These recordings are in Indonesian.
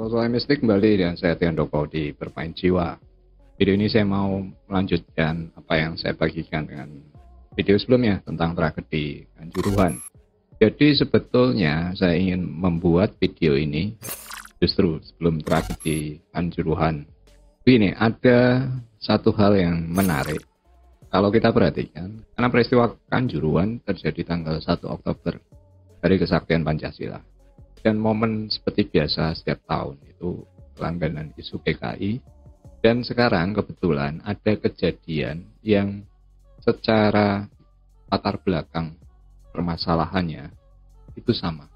Halo soal mistik kembali dan saya Tian Doko di Bermain Jiwa. Video ini saya mau melanjutkan apa yang saya bagikan dengan video sebelumnya tentang tragedi Kanjuruhan. Jadi sebetulnya saya ingin membuat video ini justru sebelum tragedi Kanjuruhan. Begini, ada satu hal yang menarik. Kalau kita perhatikan, karena peristiwa Kanjuruhan terjadi tanggal 1 Oktober dari Kesaktian Pancasila. Dan momen seperti biasa setiap tahun itu langganan isu PKI. Dan sekarang kebetulan ada kejadian yang secara latar belakang permasalahannya itu sama.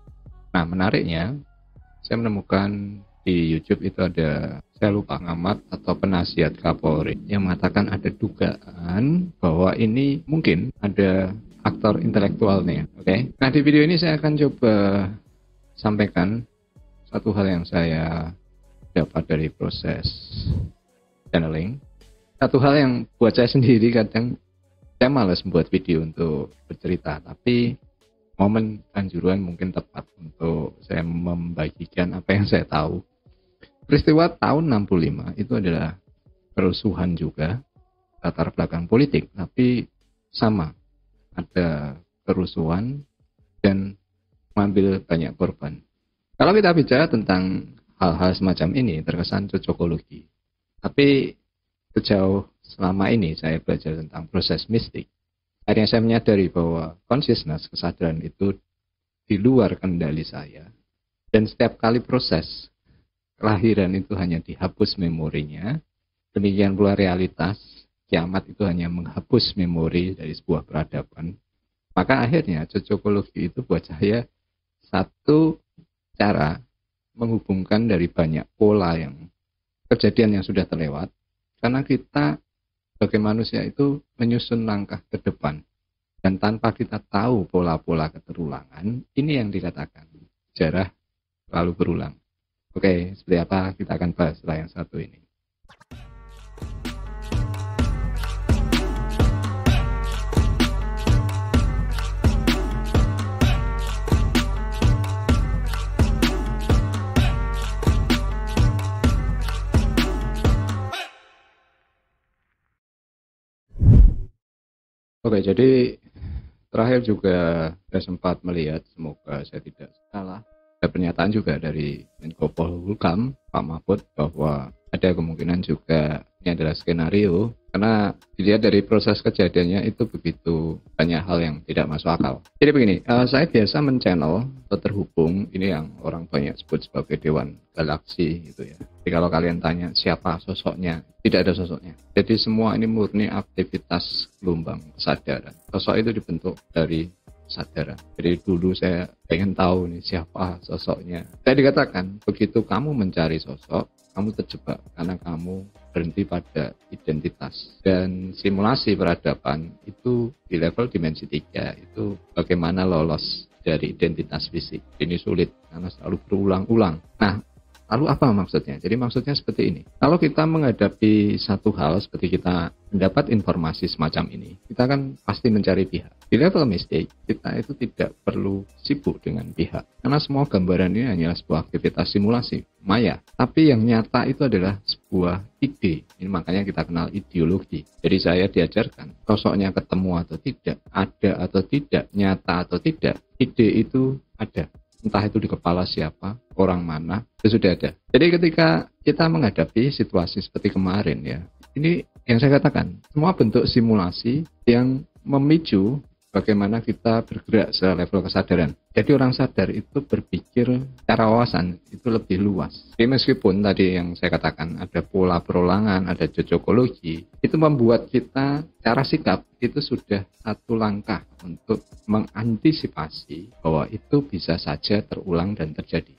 Nah menariknya, saya menemukan di YouTube itu ada, saya lupa ngamat atau penasihat Kapolri yang mengatakan ada dugaan bahwa ini mungkin ada aktor intelektualnya. Oke? Nah di video ini saya akan coba sampaikan satu hal yang saya dapat dari proses channeling. Satu hal yang buat saya sendiri kadang saya malas membuat video untuk bercerita, tapi momen Kanjuruhan mungkin tepat untuk saya membagikan apa yang saya tahu. Peristiwa tahun 65 itu adalah kerusuhan juga, latar belakang politik, tapi sama, ada kerusuhan dan mengambil banyak korban. Kalau kita bicara tentang hal-hal semacam ini terkesan cocokologi. Tapi sejauh selama ini saya belajar tentang proses mistik, akhirnya saya menyadari bahwa consciousness, kesadaran itu di luar kendali saya. Dan setiap kali proses kelahiran itu hanya dihapus memorinya. Demikian pula realitas kiamat itu hanya menghapus memori dari sebuah peradaban. Maka akhirnya cocokologi itu buat saya satu cara menghubungkan dari banyak pola yang kejadian yang sudah terlewat, karena kita sebagai manusia itu menyusun langkah ke depan, dan tanpa kita tahu pola-pola keterulangan, ini yang dikatakan sejarah selalu berulang. Oke, seperti apa kita akan bahas setelah yang satu ini. Oke, jadi terakhir juga saya sempat melihat, semoga saya tidak salah, ada pernyataan juga dari Menko Polhukam, Pak Mahfud, bahwa ada kemungkinan juga ini adalah skenario, karena dilihat dari proses kejadiannya itu begitu banyak hal yang tidak masuk akal. Jadi begini, saya biasa men-channel atau terhubung, ini yang orang banyak sebut sebagai Dewan Galaksi gitu ya. Jadi kalau kalian tanya siapa sosoknya, tidak ada sosoknya. Jadi semua ini murni aktivitas gelombang kesadaran. Sosok itu dibentuk dari kesadaran. Jadi dulu saya pengen tahu nih siapa sosoknya. Saya dikatakan begitu kamu mencari sosok, kamu terjebak karena kamu berhenti pada identitas. Dan simulasi peradaban itu di level dimensi 3 itu bagaimana lolos dari identitas fisik. Ini sulit karena selalu berulang-ulang. Nah, lalu apa maksudnya? Jadi maksudnya seperti ini. Kalau kita menghadapi satu hal seperti kita mendapat informasi semacam ini, kita kan pasti mencari pihak. Di level mistik, kita itu tidak perlu sibuk dengan pihak. Karena semua gambaran ini hanyalah sebuah aktivitas simulasi, maya. Tapi yang nyata itu adalah sebuah ide. Ini makanya kita kenal ideologi. Jadi saya diajarkan, sosoknya ketemu atau tidak, ada atau tidak, nyata atau tidak, ide itu ada. Entah itu di kepala siapa, orang mana, itu sudah ada. Jadi ketika kita menghadapi situasi seperti kemarin ya, ini yang saya katakan, semua bentuk simulasi yang memicu bagaimana kita bergerak selevel kesadaran. Jadi orang sadar itu berpikir secara wawasan itu lebih luas. Jadi meskipun tadi yang saya katakan ada pola perolangan, ada cocokologi, itu membuat kita cara sikap itu sudah satu langkah untuk mengantisipasi bahwa itu bisa saja terulang dan terjadi.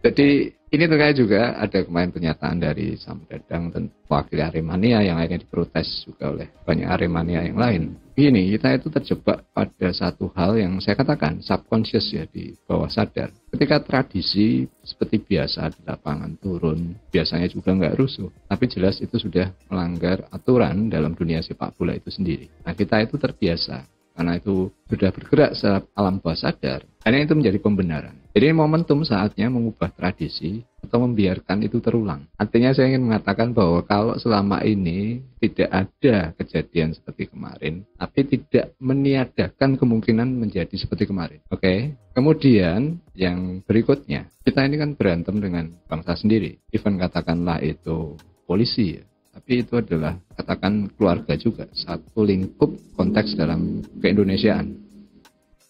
Jadi ini terkait juga ada kemarin pernyataan dari Sam Dadang dan wakil Aremania yang akhirnya diprotes juga oleh banyak Aremania yang lain. Ini kita itu terjebak pada satu hal yang saya katakan subconscious ya, di bawah sadar. Ketika tradisi seperti biasa di lapangan turun, biasanya juga nggak rusuh, tapi jelas itu sudah melanggar aturan dalam dunia sepak bola itu sendiri. Nah kita itu terbiasa karena itu sudah bergerak secara alam bawah sadar, hanya itu menjadi pembenaran. Jadi momentum saatnya mengubah tradisi atau membiarkan itu terulang. Artinya saya ingin mengatakan bahwa kalau selama ini tidak ada kejadian seperti kemarin, tapi tidak meniadakan kemungkinan menjadi seperti kemarin. Oke. Kemudian yang berikutnya, kita ini kan berantem dengan bangsa sendiri. Even katakanlah itu polisi ya. Tapi itu adalah katakan keluarga juga, satu lingkup konteks dalam keindonesiaan.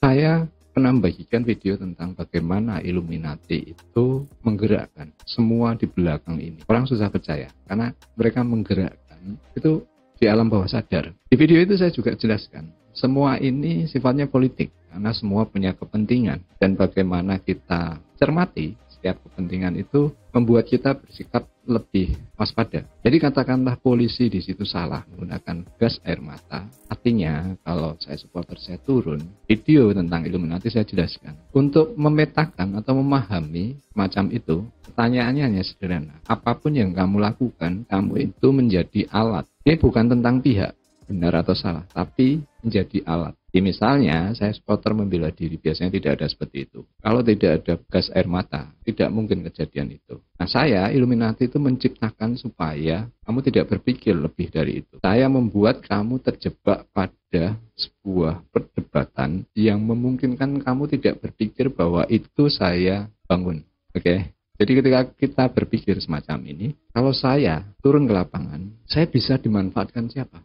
Saya pernah membagikan video tentang bagaimana Illuminati itu menggerakkan semua di belakang ini. Orang susah percaya karena mereka menggerakkan itu di alam bawah sadar. Di video itu saya juga jelaskan, semua ini sifatnya politik karena semua punya kepentingan, dan bagaimana kita cermati setiap kepentingan itu membuat kita bersikap lebih waspada. Jadi katakanlah polisi di situ salah menggunakan gas air mata. Artinya kalau supporter saya turun, video tentang Illuminati saya jelaskan. Untuk memetakan atau memahami macam itu, pertanyaannya hanya sederhana. Apapun yang kamu lakukan, kamu itu menjadi alat. Ini bukan tentang pihak, benar atau salah, tapi menjadi alat. Misalnya, saya supporter membela diri, biasanya tidak ada seperti itu. Kalau tidak ada gas air mata, tidak mungkin kejadian itu. Nah, saya, Illuminati itu menciptakan supaya kamu tidak berpikir lebih dari itu. Saya membuat kamu terjebak pada sebuah perdebatan yang memungkinkan kamu tidak berpikir bahwa itu saya bangun. Oke? Jadi ketika kita berpikir semacam ini, kalau saya turun ke lapangan, saya bisa dimanfaatkan siapa?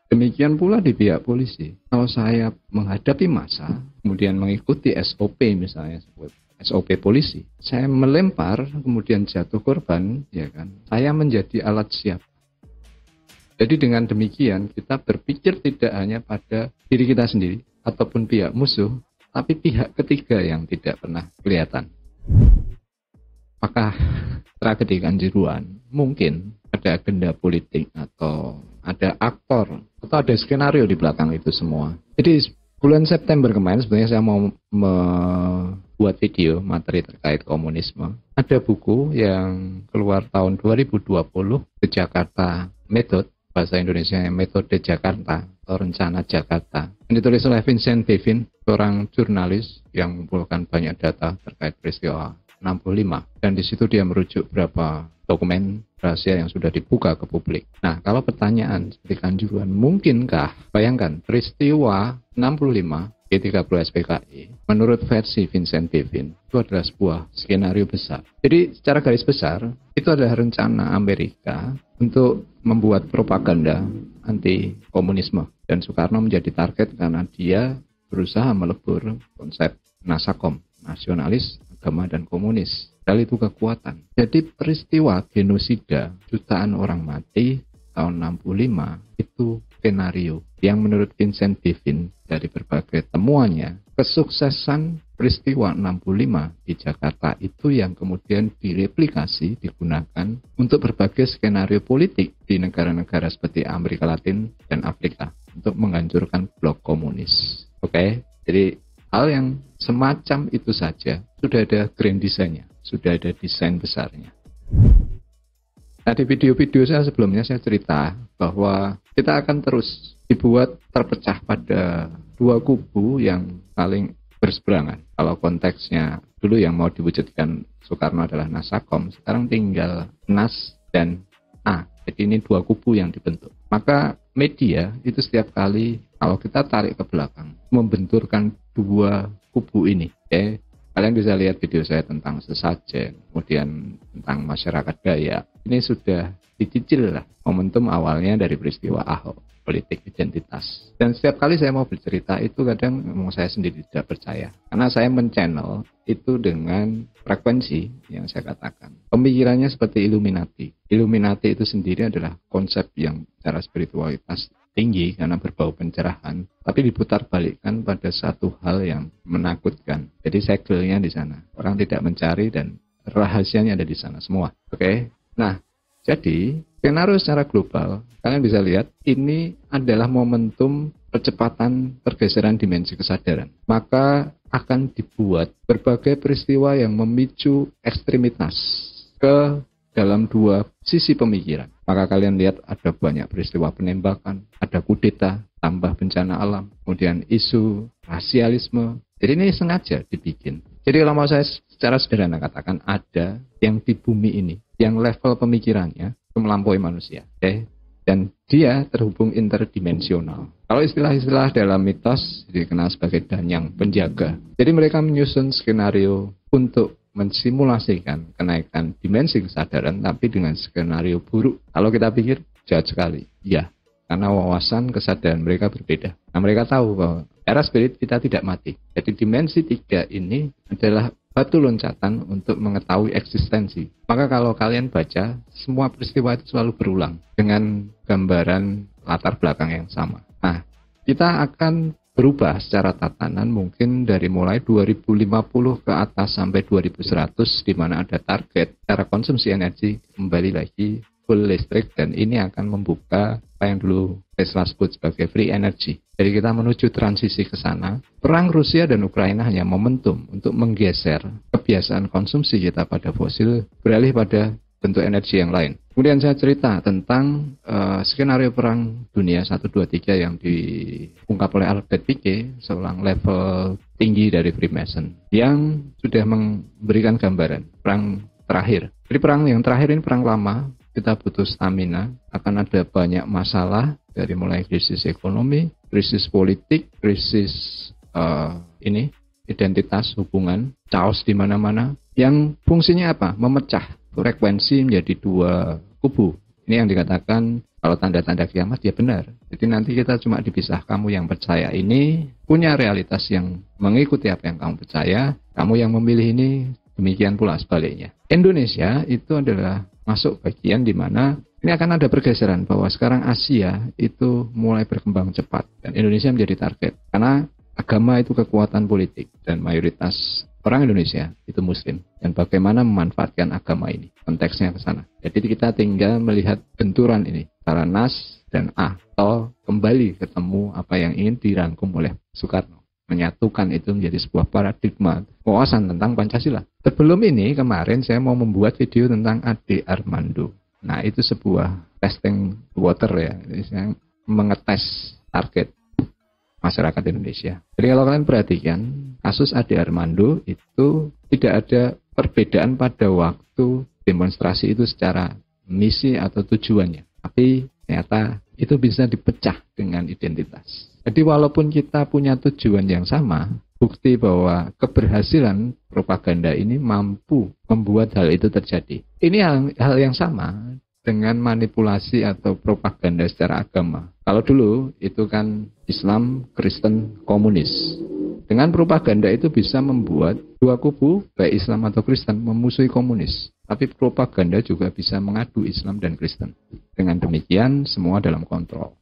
Demikian pula di pihak polisi. Kalau saya menghadapi massa, kemudian mengikuti SOP misalnya, SOP polisi, saya melempar, kemudian jatuh korban, ya kan? Saya menjadi alat siap. Jadi dengan demikian kita berpikir tidak hanya pada diri kita sendiri ataupun pihak musuh, tapi pihak ketiga yang tidak pernah kelihatan. Apakah tragedi Kanjuruhan mungkin ada agenda politik atau ada aktor atau ada skenario di belakang itu semua? Jadi bulan September kemarin sebenarnya saya mau membuat video materi terkait komunisme. Ada buku yang keluar tahun 2020, The Jakarta Method, bahasa Indonesia Metode Jakarta atau Rencana Jakarta. Yang ditulis oleh Vincent Bevin, seorang jurnalis yang mengumpulkan banyak data terkait peristiwa 65, dan di situ dia merujuk beberapa dokumen rahasia yang sudah dibuka ke publik. Nah, kalau pertanyaan seperti Kanjuruhan, mungkinkah, bayangkan peristiwa 65 G30 SPKI menurut versi Vincent Bevin itu adalah sebuah skenario besar. Jadi secara garis besar itu adalah rencana Amerika untuk membuat propaganda anti komunisme, dan Soekarno menjadi target karena dia berusaha melebur konsep Nasakom, nasionalis, agama, dan komunis. Kali itu kekuatan. Jadi peristiwa genosida jutaan orang mati tahun 65 itu skenario yang menurut Vincent Bevin dari berbagai temuannya, kesuksesan peristiwa 65 di Jakarta itu yang kemudian direplikasi, digunakan untuk berbagai skenario politik di negara-negara seperti Amerika Latin dan Afrika untuk menghancurkan blok komunis. Oke, jadi hal yang semacam itu saja sudah ada grand design-nya, sudah ada desain besarnya. Nah, di video-video saya sebelumnya saya cerita bahwa kita akan terus dibuat terpecah pada dua kubu yang saling berseberangan. Kalau konteksnya dulu yang mau diwujudkan Soekarno adalah Nasakom, sekarang tinggal Nas dan A. Jadi ini dua kubu yang dibentuk. Maka media itu setiap kali kalau kita tarik ke belakang membenturkan dua kubu ini. Oke? Kalian bisa lihat video saya tentang sesajen, kemudian tentang masyarakat Dayak. Ini sudah dicicil lah momentum awalnya dari peristiwa Ahok, politik identitas. Dan setiap kali saya mau bercerita itu kadang memang saya sendiri tidak percaya. Karena saya men-channel itu dengan frekuensi yang saya katakan. Pemikirannya seperti Illuminati. Illuminati itu sendiri adalah konsep yang secara spiritualitas tinggi karena berbau pencerahan, tapi diputar balikkan pada satu hal yang menakutkan. Jadi segel-nya di sana. Orang tidak mencari dan rahasianya ada di sana semua. Oke? Nah, jadi skenario secara global, kalian bisa lihat ini adalah momentum percepatan pergeseran dimensi kesadaran. Maka akan dibuat berbagai peristiwa yang memicu ekstremitas ke dalam dua sisi pemikiran. Maka kalian lihat ada banyak peristiwa penembakan, ada kudeta, tambah bencana alam, kemudian isu rasialisme. Jadi ini sengaja dibikin. Jadi kalau mau saya secara sederhana katakan, ada yang di bumi ini, yang level pemikirannya melampaui manusia. Okay? Dan dia terhubung interdimensional. Kalau istilah-istilah dalam mitos dikenal sebagai danyang penjaga. Jadi mereka menyusun skenario untuk mensimulasikan kenaikan dimensi kesadaran, tapi dengan skenario buruk. Kalau kita pikir, jahat sekali. Ya, karena wawasan kesadaran mereka berbeda. Nah, mereka tahu bahwa era spirit kita tidak mati. Jadi dimensi 3 ini adalah batu loncatan untuk mengetahui eksistensi. Maka kalau kalian baca, semua peristiwa itu selalu berulang dengan gambaran latar belakang yang sama. Nah, kita akan berubah secara tatanan mungkin dari mulai 2050 ke atas sampai 2100, di mana ada target cara konsumsi energi kembali lagi full listrik, dan ini akan membuka apa yang dulu Tesla sebut sebagai free energy. Jadi kita menuju transisi ke sana. Perang Rusia dan Ukraina hanya momentum untuk menggeser kebiasaan konsumsi kita pada fosil beralih pada bentuk energi yang lain. Kemudian saya cerita tentang skenario perang dunia 1, 2, 3 yang diungkap oleh Albert Pike, seorang level tinggi dari Freemason, yang sudah memberikan gambaran perang terakhir. Jadi perang yang terakhir ini perang lama, kita butuh stamina, akan ada banyak masalah dari mulai krisis ekonomi, krisis politik, krisis identitas, hubungan, chaos di mana-mana, yang fungsinya apa? Memecah frekuensi menjadi 2 kubu. Ini yang dikatakan kalau tanda-tanda kiamat ya benar. Jadi nanti kita cuma dipisah, kamu yang percaya ini punya realitas yang mengikuti apa yang kamu percaya, kamu yang memilih ini demikian pula sebaliknya. Indonesia itu adalah masuk bagian di mana ini akan ada pergeseran bahwa sekarang Asia itu mulai berkembang cepat dan Indonesia menjadi target karena agama itu kekuatan politik dan mayoritas orang Indonesia itu Muslim, dan bagaimana memanfaatkan agama ini, konteksnya ke sana. Jadi kita tinggal melihat benturan ini antara Nas dan A, atau kembali ketemu apa yang ingin dirangkum oleh Soekarno, menyatukan itu menjadi sebuah paradigma wawasan tentang Pancasila. Sebelum ini kemarin saya mau membuat video tentang Ade Armando. Nah, itu sebuah testing water ya, saya mengetes target masyarakat Indonesia. Jadi kalau kalian perhatikan, kasus Ade Armando itu tidak ada perbedaan pada waktu demonstrasi itu secara misi atau tujuannya. Tapi ternyata itu bisa dipecah dengan identitas. Jadi walaupun kita punya tujuan yang sama, bukti bahwa keberhasilan propaganda ini mampu membuat hal itu terjadi. Ini hal yang sama dengan manipulasi atau propaganda secara agama. Kalau dulu itu kan Islam, Kristen, komunis. Dengan propaganda itu bisa membuat 2 kubu, baik Islam atau Kristen, memusuhi komunis. Tapi propaganda juga bisa mengadu Islam dan Kristen. Dengan demikian semua dalam kontrol.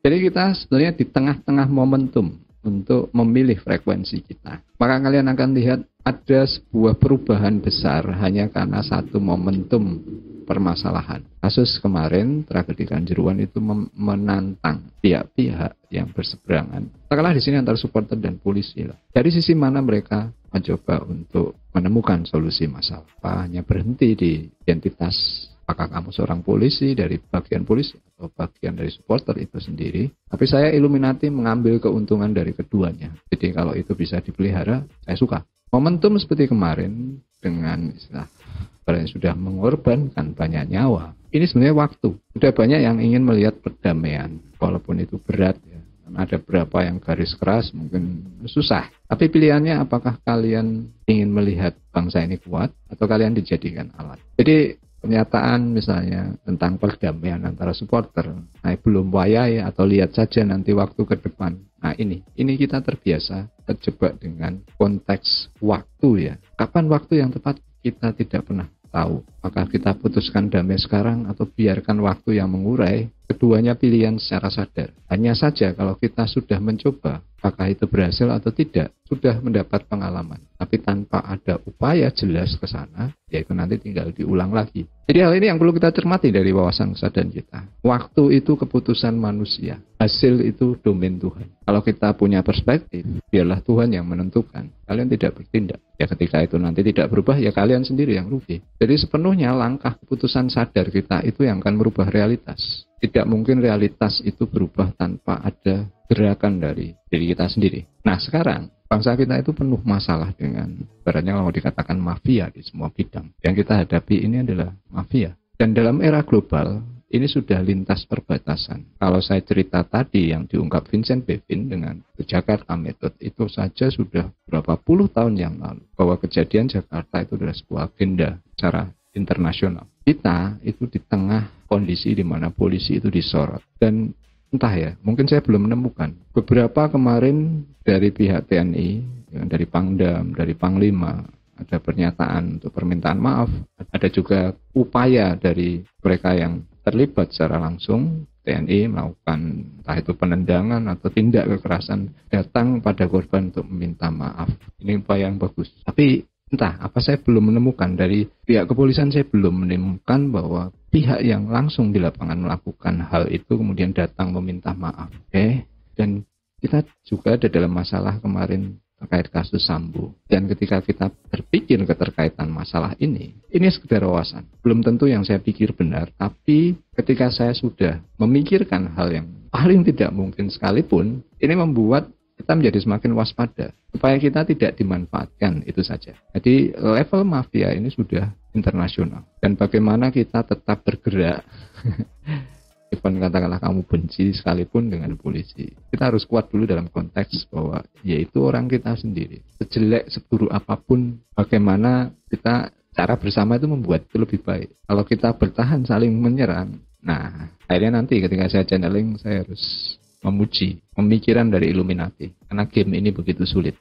Jadi kita sebenarnya di tengah-tengah momentum untuk memilih frekuensi kita. Maka kalian akan lihat ada sebuah perubahan besar hanya karena satu momentum permasalahan. Kasus kemarin, tragedi Kanjuruhan itu menantang pihak-pihak yang berseberangan. Katakanlah di sini antara supporter dan polisi lah. Dari sisi mana mereka mencoba untuk menemukan solusi masalah? Hanya berhenti di identitas. Apakah kamu seorang polisi dari bagian polisi atau bagian dari supporter itu sendiri? Tapi saya Illuminati mengambil keuntungan dari keduanya. Jadi kalau itu bisa dipelihara, saya suka. Momentum seperti kemarin dengan istilah yang sudah mengorbankan banyak nyawa. Ini sebenarnya waktu. Sudah banyak yang ingin melihat perdamaian, walaupun itu berat ya. Ada beberapa yang garis keras, mungkin susah. Tapi pilihannya apakah kalian ingin melihat bangsa ini kuat atau kalian dijadikan alat. Jadi pernyataan misalnya tentang perdamaian antara supporter, nah belum wayai atau lihat saja nanti waktu ke depan. Nah ini kita terbiasa terjebak dengan konteks waktu ya. Kapan waktu yang tepat kita tidak pernah tahu. Apakah kita putuskan damai sekarang atau biarkan waktu yang mengurai? Keduanya pilihan secara sadar. Hanya saja kalau kita sudah mencoba, apakah itu berhasil atau tidak, sudah mendapat pengalaman. Tapi tanpa ada upaya jelas ke sana, yaitu nanti tinggal diulang lagi. Jadi hal ini yang perlu kita cermati dari wawasan kesadaran kita. Waktu itu keputusan manusia. Hasil itu domain Tuhan. Kalau kita punya perspektif, biarlah Tuhan yang menentukan. Kalian tidak bertindak. Ya ketika itu nanti tidak berubah, ya kalian sendiri yang rugi. Jadi sepenuhnya sepenuhnya langkah keputusan sadar kita itu yang akan merubah realitas. Tidak mungkin realitas itu berubah tanpa ada gerakan dari diri kita sendiri. Nah sekarang, bangsa kita itu penuh masalah dengan, ibaratnya kalau dikatakan mafia di semua bidang. Yang kita hadapi ini adalah mafia. Dan dalam era global, ini sudah lintas perbatasan. Kalau saya cerita tadi yang diungkap Vincent Bevin dengan Jakarta Method, itu saja sudah berapa puluh tahun yang lalu. Bahwa kejadian Jakarta itu adalah sebuah agenda secara internasional. Kita itu di tengah kondisi di mana polisi itu disorot. Dan entah ya, mungkin saya belum menemukan. Beberapa kemarin dari pihak TNI, dari Pangdam, dari Panglima, ada pernyataan untuk permintaan maaf. Ada juga upaya dari mereka yang terlibat secara langsung, TNI melakukan entah itu penendangan atau tindak kekerasan, datang pada korban untuk meminta maaf. Ini upaya yang bagus. Tapi entah apa, saya belum menemukan dari pihak kepolisian, saya belum menemukan bahwa pihak yang langsung di lapangan melakukan hal itu kemudian datang meminta maaf. Dan kita juga ada dalam masalah kemarin terkait kasus Sambo. Dan ketika kita berpikir keterkaitan masalah ini sekedar wawasan. Belum tentu yang saya pikir benar, tapi ketika saya sudah memikirkan hal yang paling tidak mungkin sekalipun, ini membuat kita menjadi semakin waspada, supaya kita tidak dimanfaatkan, itu saja. Jadi level mafia ini sudah internasional. Dan bagaimana kita tetap bergerak, even katakanlah kamu benci sekalipun dengan polisi, kita harus kuat dulu dalam konteks bahwa yaitu orang kita sendiri. Sejelek, seburuk apapun, bagaimana kita cara bersama itu membuat itu lebih baik. Kalau kita bertahan saling menyerang, nah akhirnya nanti ketika saya channeling, saya harus memuji pemikiran dari Illuminati, karena game ini begitu sulit.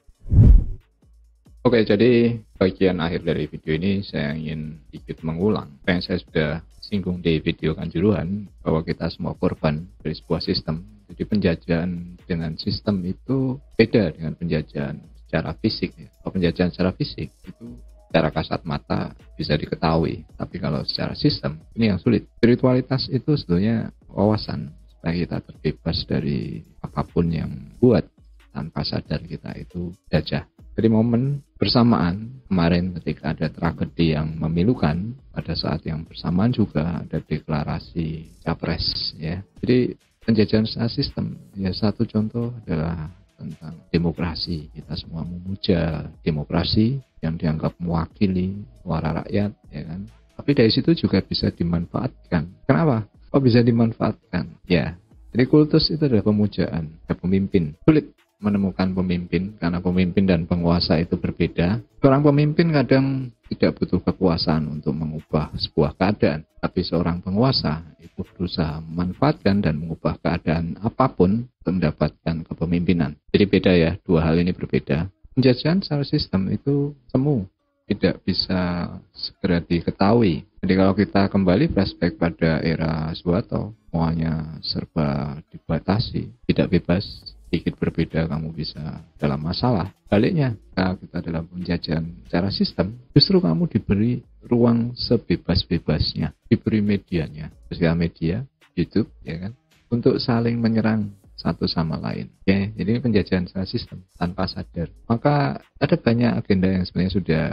Oke, jadi bagian akhir dari video ini saya ingin sedikit mengulang apa yang saya sudah singgung di video Kanjuruhan, bahwa kita semua korban dari sebuah sistem. Jadi penjajahan dengan sistem itu beda dengan penjajahan secara fisik. Kalau penjajahan secara fisik itu secara kasat mata bisa diketahui, tapi kalau secara sistem ini yang sulit. Spiritualitas itu sebetulnya wawasan supaya kita terbebas dari apapun yang buat tanpa sadar kita itu jajah. Jadi momen bersamaan kemarin ketika ada tragedi yang memilukan, pada saat yang bersamaan juga ada deklarasi capres ya. Jadi penjajahan secara sistem ya, satu contoh adalah tentang demokrasi. Kita semua memuja demokrasi yang dianggap mewakili suara rakyat ya kan. Tapi dari situ juga bisa dimanfaatkan. Kenapa? Oh bisa dimanfaatkan ya. Jadi kultus itu adalah pemujaan, ada pemimpin. Sulit menemukan pemimpin karena pemimpin dan penguasa itu berbeda. Seorang pemimpin kadang tidak butuh kekuasaan untuk mengubah sebuah keadaan, tapi seorang penguasa itu berusaha memanfaatkan dan mengubah keadaan apapun untuk mendapatkan kepemimpinan. Jadi beda ya, dua hal ini berbeda. Penjajahan secara sistem itu semu, tidak bisa segera diketahui. Jadi kalau kita kembali flashback pada era Soeharto, semuanya serba dibatasi, tidak bebas. Sedikit berbeda kamu bisa dalam masalah. Baliknya, kalau kita dalam penjajahan secara sistem, justru kamu diberi ruang sebebas-bebasnya, diberi medianya, sosial media, YouTube, ya kan, untuk saling menyerang satu sama lain. Ya, jadi penjajahan secara sistem tanpa sadar. Maka ada banyak agenda yang sebenarnya sudah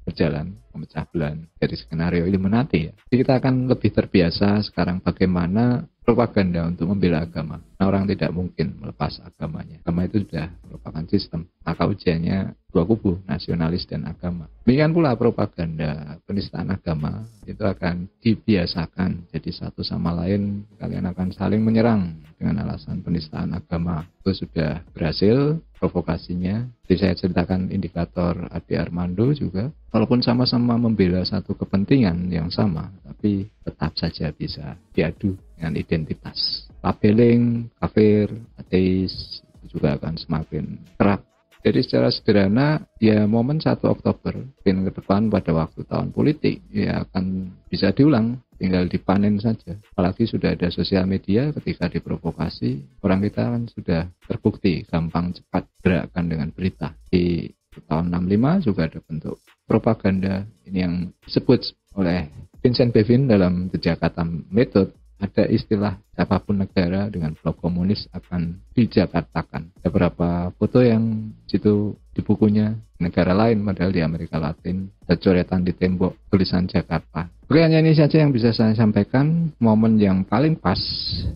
berjalan, memecah belah dari skenario Illuminati. Ya. Jadi kita akan lebih terbiasa sekarang bagaimana propaganda untuk membela agama. Nah, orang tidak mungkin melepas agamanya. Agama itu sudah merupakan sistem. Maka ujiannya dua kubu, nasionalis dan agama. Demikian pula propaganda penistaan agama itu akan dibiasakan. Jadi satu sama lain kalian akan saling menyerang dengan alasan penistaan agama. Itu sudah berhasil provokasinya. Jadi saya ceritakan indikator Ade Armando juga. Walaupun sama-sama membela satu kepentingan yang sama, tapi tetap saja bisa diadu dengan identitas. Labeling, kafir, ateis itu juga akan semakin kerap. Jadi secara sederhana, ya momen 1 Oktober ke depan pada waktu tahun politik, ya akan bisa diulang, tinggal dipanen saja. Apalagi sudah ada sosial media, ketika diprovokasi, orang kita kan sudah terbukti gampang cepat gerakkan dengan berita. Di tahun 65 juga ada bentuk propaganda ini yang disebut oleh Vincent Bevin dalam The Jakarta Method ada istilah siapapun negara dengan blok komunis akan dijakartakan. Ada beberapa foto yang situ di bukunya negara lain, padahal di Amerika Latin ada coretan di tembok tulisan Jakarta. Oke, hanya ini saja yang bisa saya sampaikan. Momen yang paling pas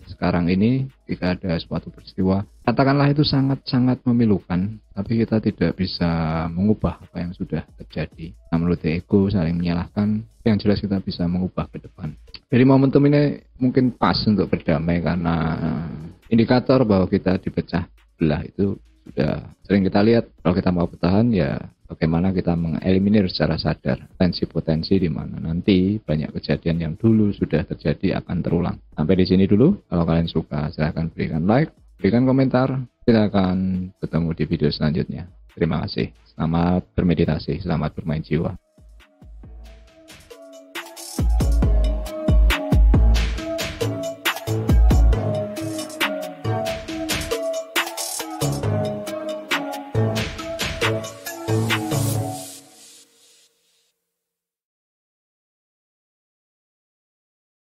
sekarang ini jika ada suatu peristiwa, katakanlah itu sangat-sangat memilukan, tapi kita tidak bisa mengubah apa yang sudah terjadi. Nah, menurut ego saling menyalahkan, yang jelas kita bisa mengubah ke depan. Jadi momentum ini mungkin pas untuk berdamai karena indikator bahwa kita dipecah belah itu sudah sering kita lihat. Kalau kita mau bertahan, ya bagaimana kita mengeliminir secara sadar potensi-potensi di mana nanti banyak kejadian yang dulu sudah terjadi akan terulang. Sampai di sini dulu. Kalau kalian suka, silahkan berikan like, berikan komentar. Kita akan ketemu di video selanjutnya. Terima kasih. Selamat bermeditasi, selamat bermain jiwa.